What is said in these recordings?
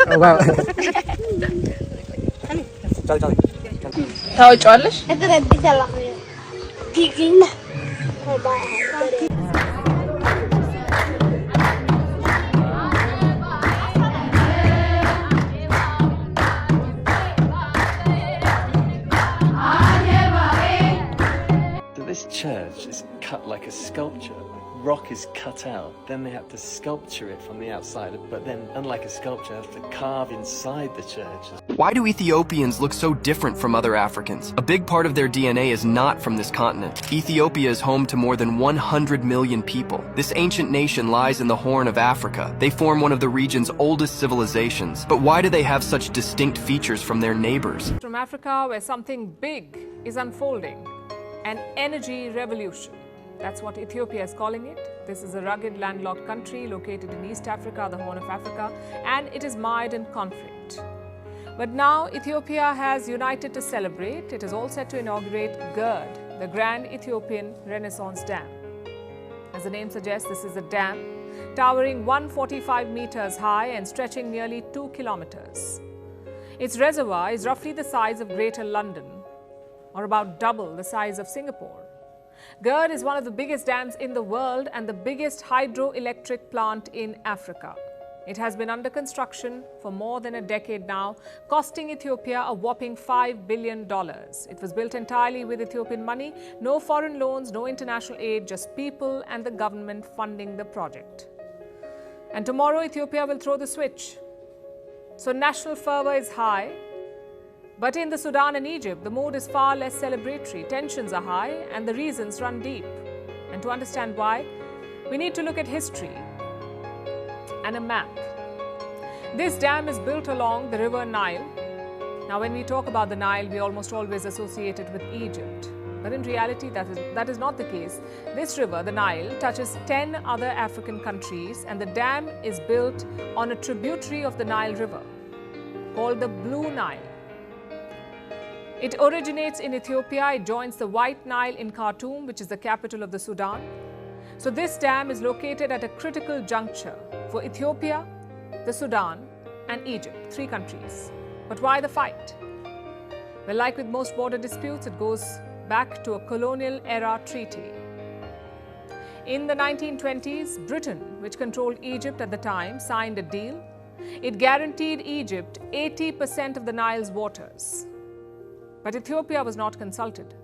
Oh wow. ታወጪዋለሽ? This church is cut like a sculpture. Rock is cut out, then they have to sculpture it from the outside, but then, unlike a sculpture, they have to carve inside the church. Why do Ethiopians look so different from other Africans? A big part of their DNA is not from this continent. Ethiopia is home to more than 100 million people. This ancient nation lies in the Horn of Africa. They form one of the region's oldest civilizations. But why do they have such distinct features from their neighbors? From Africa, where something big is unfolding, an energy revolution. That's what Ethiopia is calling it. This is a rugged, landlocked country located in East Africa, the Horn of Africa, and it is mired in conflict. But now Ethiopia has united to celebrate. It is all set to inaugurate GERD, the Grand Ethiopian Renaissance Dam. As the name suggests, this is a dam towering 145 meters high and stretching nearly 2 kilometers. Its reservoir is roughly the size of Greater London, or about double the size of Singapore. GERD is one of the biggest dams in the world and the biggest hydroelectric plant in Africa. It has been under construction for more than a decade now, costing Ethiopia a whopping $5 billion. It was built entirely with Ethiopian money, no foreign loans, no international aid, just people and the government funding the project. And tomorrow Ethiopia will throw the switch. So national fervor is high. But in the Sudan and Egypt, the mood is far less celebratory. Tensions are high and the reasons run deep. And to understand why, we need to look at history and a map. This dam is built along the river Nile. Now, when we talk about the Nile, we almost always associate it with Egypt. But in reality, that is not the case. This river, the Nile, touches 10 other African countries, and the dam is built on a tributary of the Nile River called the Blue Nile. It originates in Ethiopia. It joins the White Nile in Khartoum, which is the capital of the Sudan. So this dam is located at a critical juncture for Ethiopia, the Sudan, and Egypt, 3 countries. But why the fight? Well, like with most border disputes, it goes back to a colonial era treaty. In the 1920s, Britain, which controlled Egypt at the time, signed a deal. It guaranteed Egypt 80% of the Nile's waters. But Ethiopia was not consulted.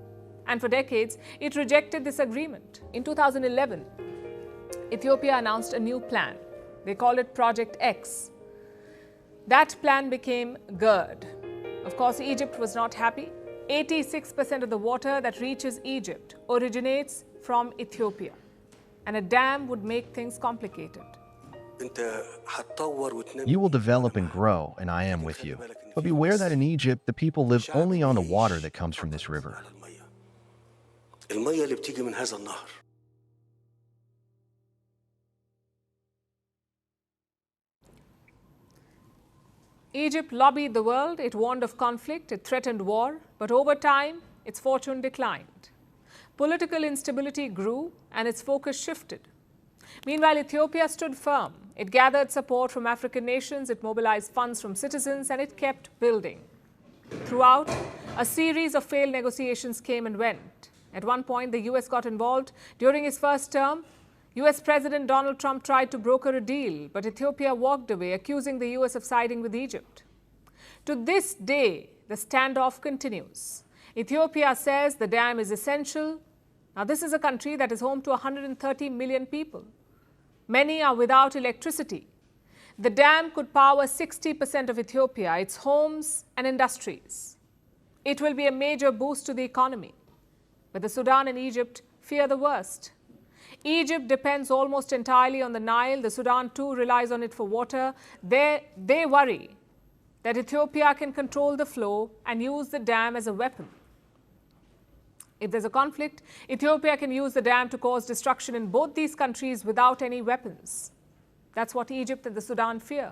And for decades, it rejected this agreement. In 2011, Ethiopia announced a new plan. They call it Project X. That plan became GERD. Of course, Egypt was not happy. 86% of the water that reaches Egypt originates from Ethiopia. And a dam would make things complicated. You will develop and grow, and I am with you. But beware that in Egypt, the people live only on the water that comes from this river. Egypt lobbied the world, it warned of conflict, it threatened war, but over time, its fortune declined. Political instability grew and its focus shifted. Meanwhile, Ethiopia stood firm. It gathered support from African nations, it mobilized funds from citizens, and it kept building. Throughout, a series of failed negotiations came and went. At one point, the US got involved. During his first term, US President Donald Trump tried to broker a deal, but Ethiopia walked away, accusing the US of siding with Egypt. To this day, the standoff continues. Ethiopia says the dam is essential. Now, this is a country that is home to 130 million people. Many are without electricity. The dam could power 60% of Ethiopia, its homes and industries. It will be a major boost to the economy. But the Sudan and Egypt fear the worst. Egypt depends almost entirely on the Nile. The Sudan too relies on it for water. They worry that Ethiopia can control the flow and use the dam as a weapon. If there's a conflict, Ethiopia can use the dam to cause destruction in both these countries without any weapons. That's what Egypt and the Sudan fear.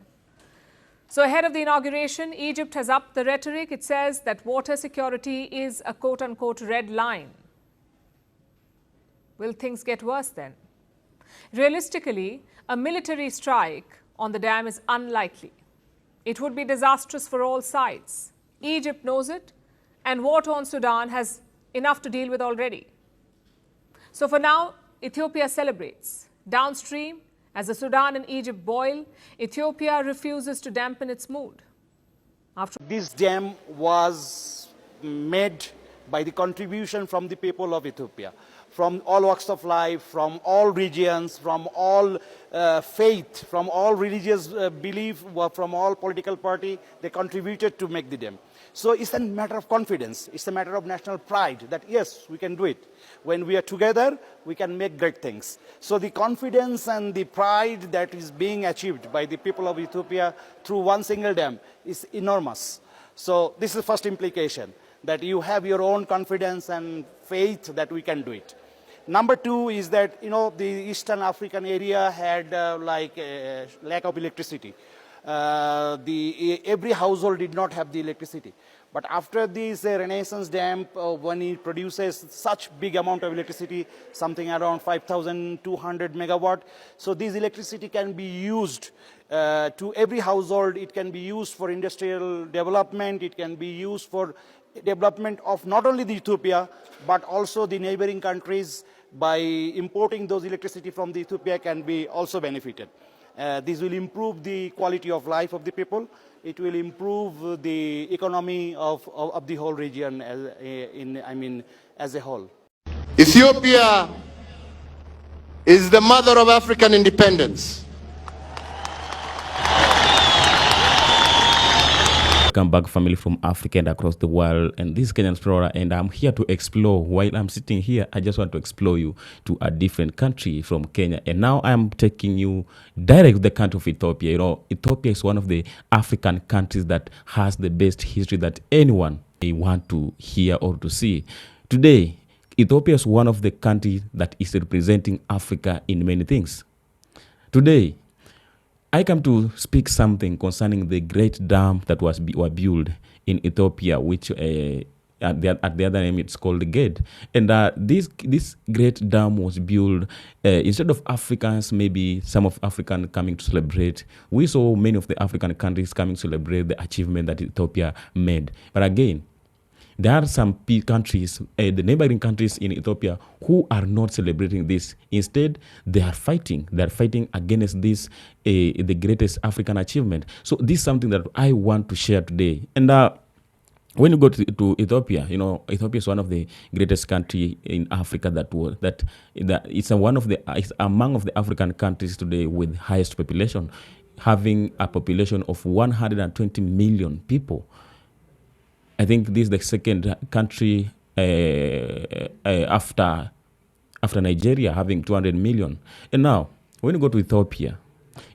So ahead of the inauguration, Egypt has upped the rhetoric. It says that water security is a quote-unquote red line. Will things get worse then? Realistically, a military strike on the dam is unlikely. It would be disastrous for all sides. Egypt knows it, and war-torn Sudan has enough to deal with already. So for now, Ethiopia celebrates. Downstream, as the Sudan and Egypt boil, Ethiopia refuses to dampen its mood. This dam was made by the contribution from the people of Ethiopia, from all walks of life, from all regions, from all faith, from all religious belief, from all political party. They contributed to make the dam. So it's a matter of confidence. It's a matter of national pride that yes, we can do it. When we are together, we can make great things. So the confidence and the pride that is being achieved by the people of Ethiopia through one single dam is enormous. So this is the first implication, that you have your own confidence and faith that we can do it. Number two is that, the Eastern African area had like a lack of electricity. Every household did not have the electricity. But after this Renaissance dam, when it produces such big amount of electricity, something around 5,200 megawatt, so this electricity can be used to every household. It can be used for industrial development. It can be used for development of not only the Ethiopia, but also the neighboring countries. By importing those electricity from the Ethiopia can be also benefited. This will improve the quality of life of the people. It will improve the economy of the whole region as a whole. Ethiopia is the mother of African independence. Welcome back, family from Africa and across the world, and this is Kenyan Explorer, and I'm here to explore. While I'm sitting here, I just want to explore you to a different country from Kenya, and now I'm taking you direct to the country of Ethiopia. Ethiopia is one of the African countries that has the best history that anyone may want to hear or to see. Today, Ethiopia is one of the countries that is representing Africa in many things. Today, I come to speak something concerning the great dam that were built in Ethiopia, which at the other name it's called the Gate. And this great dam was built instead of Africans, maybe some of Africans coming to celebrate. We saw many of the African countries coming to celebrate the achievement that Ethiopia made. But again, there are some countries, the neighboring countries in Ethiopia, who are not celebrating this. Instead, they are fighting. They are fighting against this, the greatest African achievement. So this is something that I want to share today. And when you go to Ethiopia, Ethiopia is one of the greatest country in Africa it's among of the African countries today with highest population, having a population of 120 million people. I think this is the second country after Nigeria, having 200 million. And now, when you go to Ethiopia,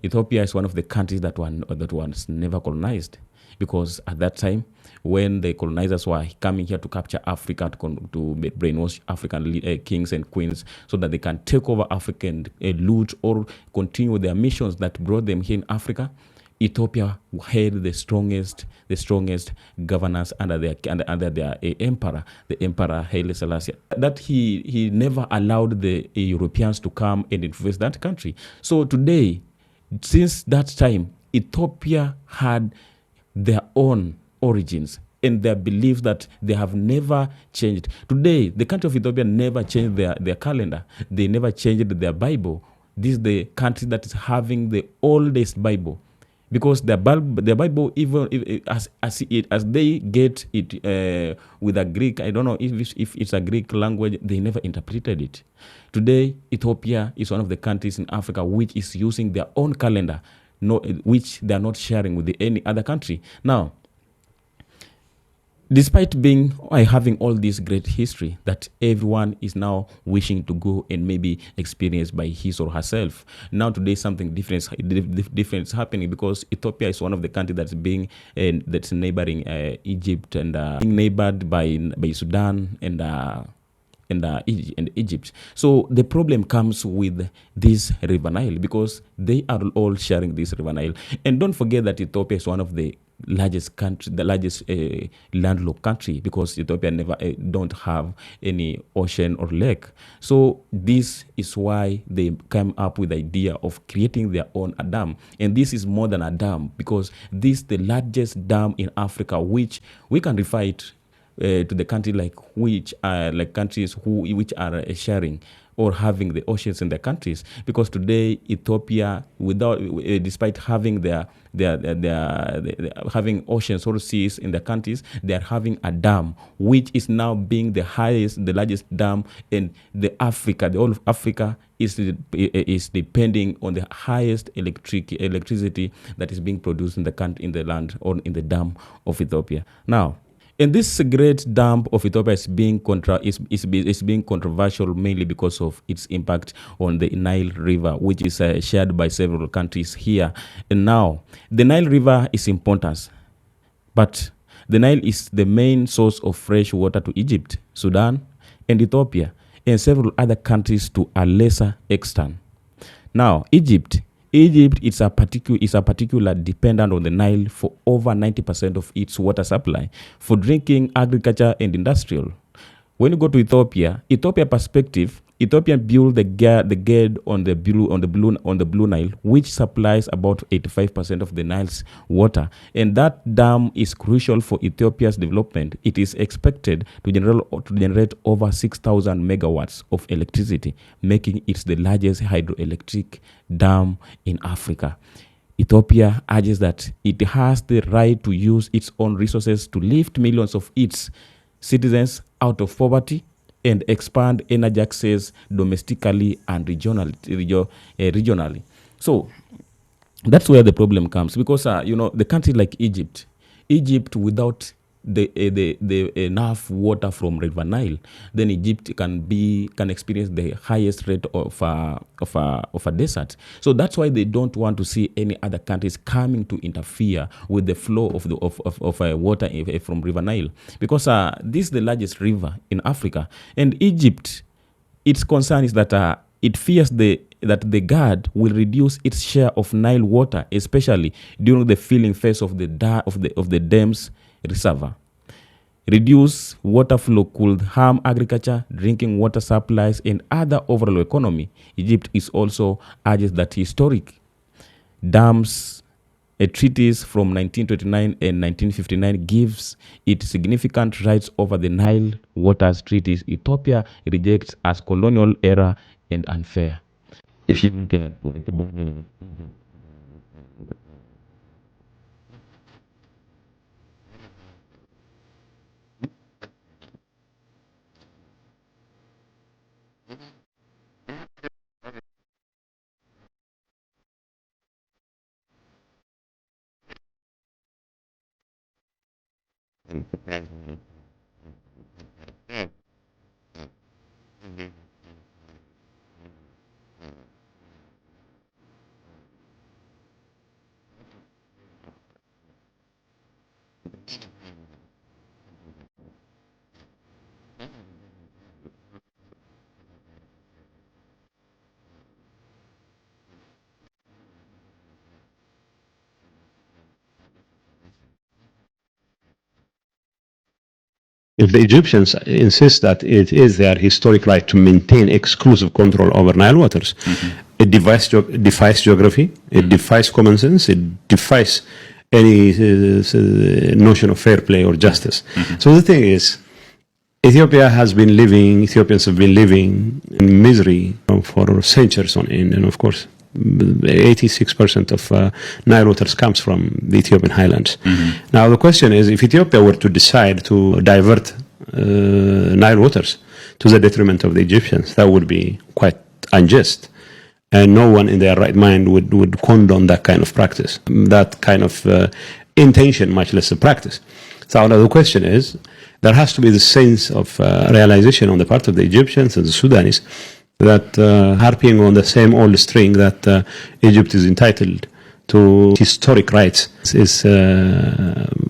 Ethiopia is one of the countries that was never colonized, because at that time, when the colonizers were coming here to capture Africa, to brainwash African kings and queens so that they can take over Africa and loot or continue their missions that brought them here in Africa, Ethiopia had the strongest governance under their emperor, the Emperor Haile Selassie. That he never allowed the Europeans to come and influence that country. So today, since that time, Ethiopia had their own origins and their beliefs that they have never changed. Today, the country of Ethiopia never changed their calendar. They never changed their Bible. This is the country that is having the oldest Bible. Because the Bible, even as they get it with a Greek, I don't know if it's a Greek language, they never interpreted it. Today, Ethiopia is one of the countries in Africa which is using their own calendar, which they are not sharing with any other country. Now, despite having all this great history that everyone is now wishing to go and maybe experience by his or herself, now today something different is happening, because Ethiopia is one of the countries that's neighboring Egypt and being neighbored by Sudan and Egypt. So the problem comes with this River Nile, because they are all sharing this River Nile. And don't forget that Ethiopia is one of the largest country, the largest landlocked country, because Ethiopia never don't have any ocean or lake. So this is why they came up with the idea of creating their own dam. And this is more than a dam, because this is the largest dam in Africa, which we can refer it to the country which are like countries which are sharing or having the oceans in their countries. Because today Ethiopia, despite having their having oceans or seas in their countries, they are having a dam which is now being the largest dam in the whole of Africa is depending on the highest electricity that is being produced in the land or in the dam of Ethiopia. Now, and this great dam of Ethiopia is being controversial mainly because of its impact on the Nile River, which is shared by several countries here. And now, the Nile River is important, but the Nile is the main source of fresh water to Egypt, Sudan, and Ethiopia, and several other countries to a lesser extent. Now, Egypt is a particular dependent on the Nile for over 90% of its water supply for drinking, agriculture, and industrial. When you go to Ethiopia perspective, Ethiopia built the gate on the Blue Nile, which supplies about 85% of the Nile's water, and that dam is crucial for Ethiopia's development. It is expected to generate over 6,000 megawatts of electricity, making it the largest hydroelectric dam in Africa. Ethiopia urges that it has the right to use its own resources to lift millions of its citizens out of poverty and expand energy access domestically and regionally. So that's where the problem comes, because the country like Egypt without the enough water from River Nile, then Egypt can experience the highest rate of a desert. So that's why they don't want to see any other countries coming to interfere with the flow of water from River Nile, because this is the largest river in Africa, and Egypt, its concern is that it fears that the GAD will reduce its share of Nile water, especially during the filling phase of the dam's reservoir. Reduced water flow could harm agriculture, drinking water supplies, and other overall economy. Egypt is also urges that historic dams, a treaties from 1929 and 1959 gives it significant rights over the Nile waters. Treaties Ethiopia rejects as colonial era and unfair. If you get If the Egyptians insist that it is their historic right to maintain exclusive control over Nile waters, it defies geography, it defies common sense, it defies any notion of fair play or justice. So the thing is, Ethiopians have been living in misery for centuries on end, and of course, 86% of Nile waters comes from the Ethiopian highlands. Now the question is, if Ethiopia were to decide to divert Nile waters to the detriment of the Egyptians, that would be quite unjust. And no one in their right mind would condone that kind of practice, that kind of intention, much less a practice. So now the question is, there has to be the sense of realization on the part of the Egyptians and the Sudanese that harping on the same old string that Egypt is entitled to historic rights is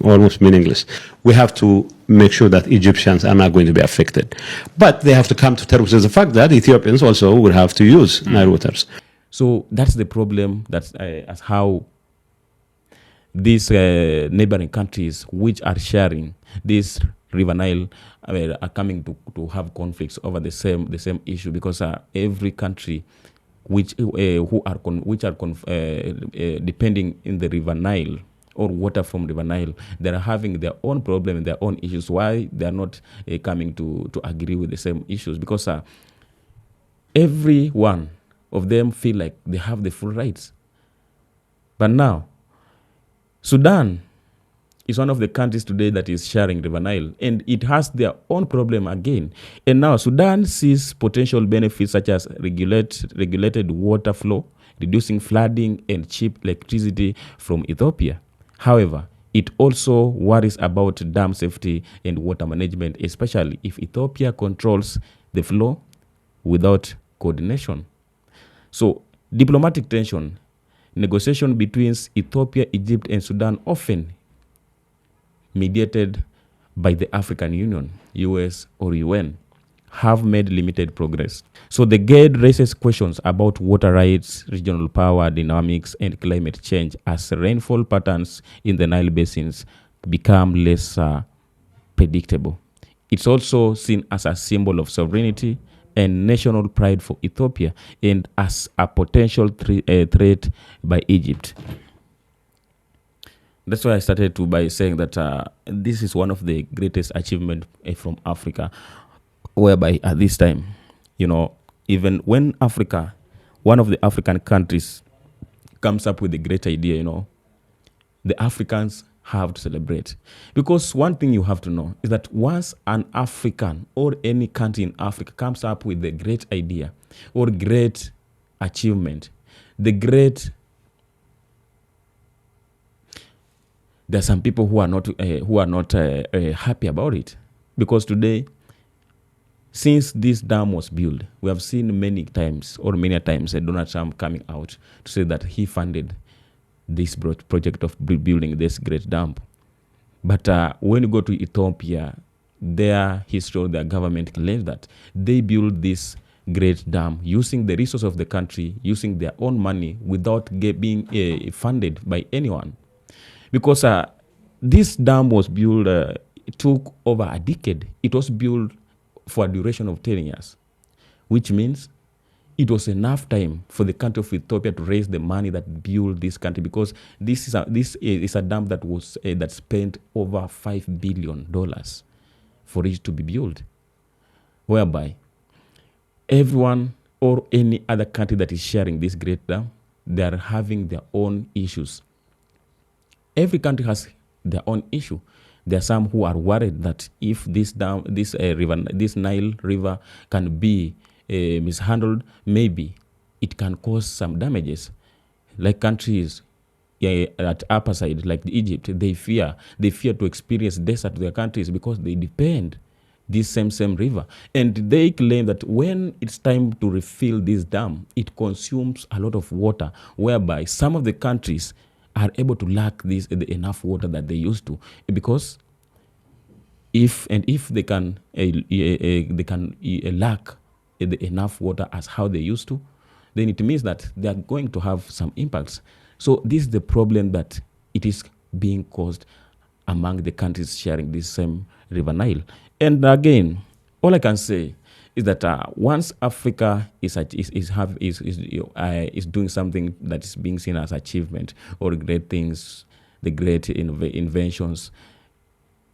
almost meaningless. We have to make sure that Egyptians are not going to be affected. But they have to come to terms with the fact that Ethiopians also will have to use Nile waters. So that's the problem. That's as how these neighboring countries which are sharing this River Nile are coming to have conflicts over the same issue, because every country which depending in the River Nile or water from River Nile, they are having their own problem and their own issues. Why they are not coming to agree with the same issues? Because every one of them feel like they have the full rights. But now, Sudan is one of the countries today that is sharing River Nile, and it has their own problem again. And now Sudan sees potential benefits such as regulated water flow, reducing flooding, and cheap electricity from Ethiopia. However, it also worries about dam safety and water management, especially if Ethiopia controls the flow without coordination. So, diplomatic tension, negotiation between Ethiopia, Egypt, and Sudan, often mediated by the African Union, US, or UN, have made limited progress. So the GED raises questions about water rights, regional power dynamics, and climate change as rainfall patterns in the Nile basins become less predictable. It's also seen as a symbol of sovereignty and national pride for Ethiopia, and as a potential threat by Egypt. That's why I started by saying that this is one of the greatest achievements from Africa, whereby at this time, even when Africa, one of the African countries, comes up with a great idea, the Africans have to celebrate. Because one thing you have to know is that once an African or any country in Africa comes up with a great idea or great achievement, there are some people who are not happy about it. Because today, since this dam was built, we have seen many times Donald Trump coming out to say that he funded this project of building this great dam. But when you go to Ethiopia, their history, their government claims that they built this great dam using the resources of the country, using their own money, without being funded by anyone. Because this dam was built, it took over a decade. It was built for a duration of 10 years, which means it was enough time for the country of Ethiopia to raise the money that built this country, because this is a dam that was that spent over $5 billion for it to be built, whereby everyone or any other country that is sharing this great dam, they are having their own issues. Every country has their own issue. There are some who are worried that if this Nile River can be mishandled, maybe it can cause some damages. Like countries at upper side, like Egypt, they fear to experience desert to their countries because they depend this same river. And they claim that when it's time to refill this dam, it consumes a lot of water, whereby some of the countries are able to lack enough water that they used to, because if they can lack enough water as how they used to, then it means that they are going to have some impacts. So this is the problem that it is being caused among the countries sharing this same River Nile. And again, all I can say is that once Africa is doing something that is being seen as achievement or great things, the great inventions,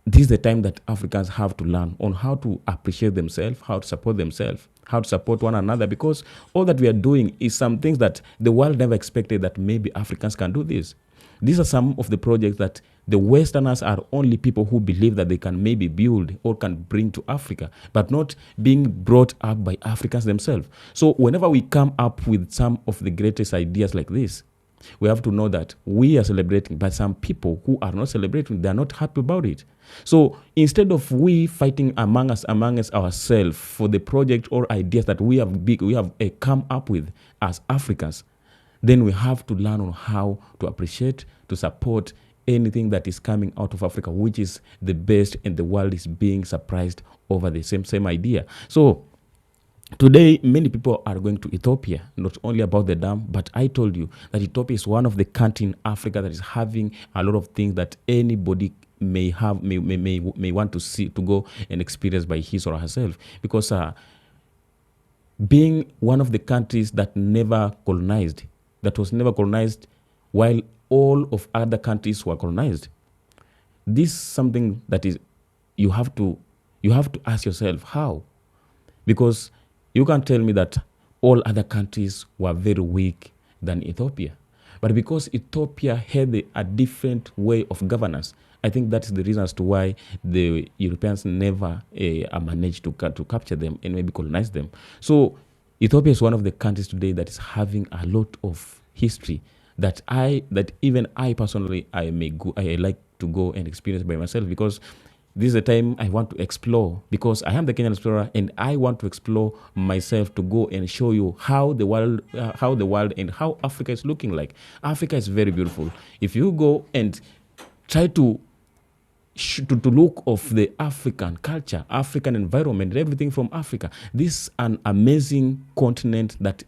this is the time that Africans have to learn on how to appreciate themselves, how to support themselves, how to support one another, because all that we are doing is some things that the world never expected that maybe Africans can do this. These are some of the projects that the Westerners are only people who believe that they can maybe build or can bring to Africa, but not being brought up by Africans themselves. So whenever we come up with some of the greatest ideas like this, we have to know that we are celebrating, but some people who are not celebrating, they are not happy about it. So instead of we fighting among us ourselves for the project or ideas that we have come up with as Africans, then we have to learn on how to appreciate, to support anything that is coming out of Africa, which is the best, and the world is being surprised over the same idea. So Today, many people are going to Ethiopia, not only about the dam, but I told you that Ethiopia is one of the countries in Africa that is having a lot of things that anybody may have, may want to see, to go and experience by his or herself. Because being one of the countries that was never colonized, while all of other countries were colonized. This is something that is, you have to ask yourself how. Because you can't tell me that all other countries were very weak than Ethiopia. But because Ethiopia had a different way of governance, I think that's the reason as to why the Europeans never managed to capture them and maybe colonize them. So Ethiopia is one of the countries today that is having a lot of history that even I personally, I like to go and experience by myself, because this is the time I want to explore, because I am the Kenyan explorer and I want to explore myself to go and show you how the world and how Africa is looking like. Africa is very beautiful. If you go and try to look of the African culture, African environment, everything from Africa, this is an amazing continent that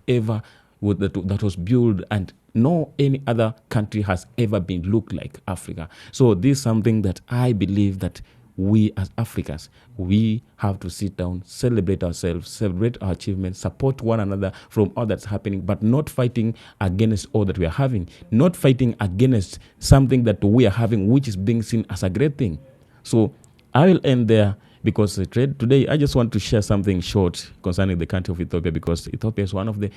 was built, and no any other country has ever been looked like Africa. So this is something that I believe that we as Africans, we have to sit down, celebrate ourselves, celebrate our achievements, support one another from all that's happening, but not fighting against all that we are having, not fighting against something that we are having, which is being seen as a great thing. So I will end there, because today I just want to share something short concerning the country of Ethiopia, because Ethiopia is one of the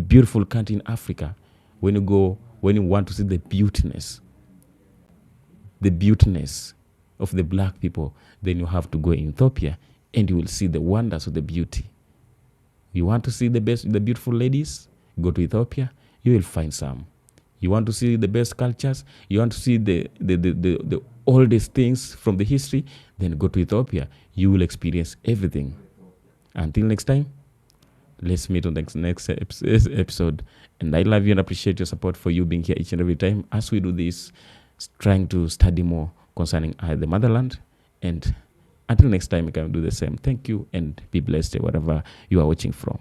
beautiful countries in Africa. When you want to see the beautiness of the black people, then you have to go in Ethiopia and you will see the wonders of the beauty. You want to see the beautiful ladies? Go to Ethiopia, you will find some. You want to see the best cultures? You want to see the oldest things from the history? Then go to Ethiopia. You will experience everything. Until next time, let's meet on the next episode. And I love you and appreciate your support for you being here each and every time as we do this, trying to study more concerning the motherland. And until next time, we can do the same. Thank you and be blessed wherever you are watching from.